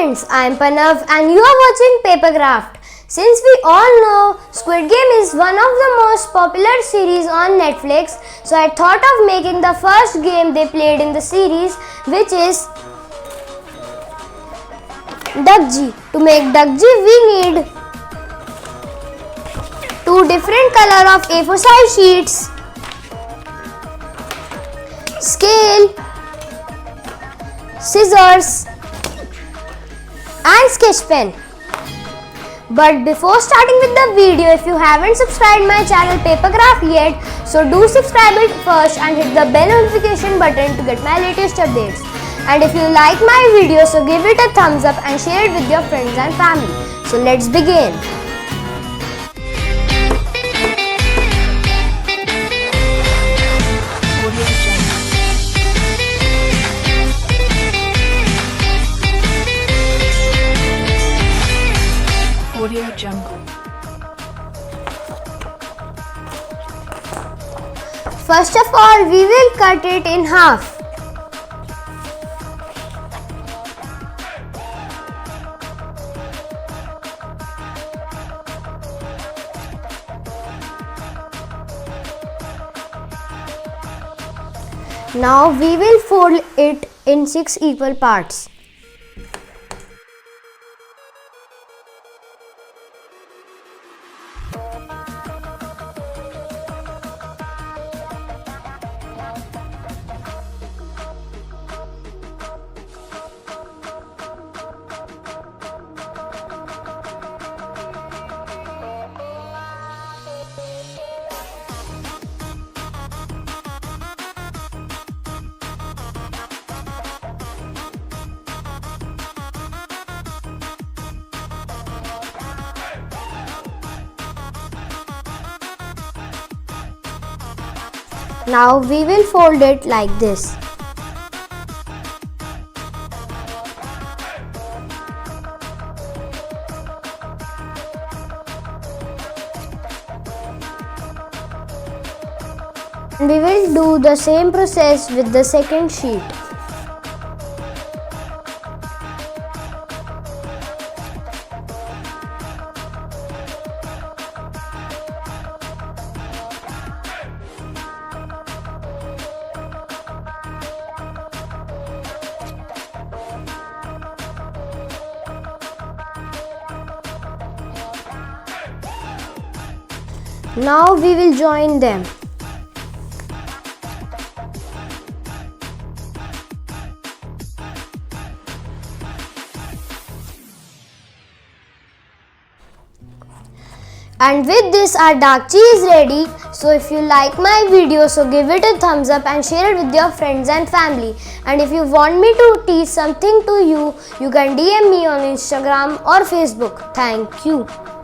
friends, I am Panav and you are watching Paperkraft. Since we all know Squid Game is one of the most popular series on Netflix, so I thought of making the first game they played in the series, which is Ddakji. To make Ddakji, we need two different color of A4 size sheets, scale, scissors and sketch pen. But before starting with the video, if you haven't subscribed my channel Paperkraft yet, so do subscribe it first and hit the bell notification button to get my latest updates. And if you like my video, so give it a thumbs up and share it with your friends and family. So let's begin. First of all, we will cut it in half. Now we will fold it in 6 equal parts. Now we will fold it like this. And we will do the same process with the second sheet. Now we will join them. And with this our Ddakji is ready. So if you like my video, so give it a thumbs up and share it with your friends and family. And if you want me to teach something to you, you can DM me on Instagram or Facebook. Thank you.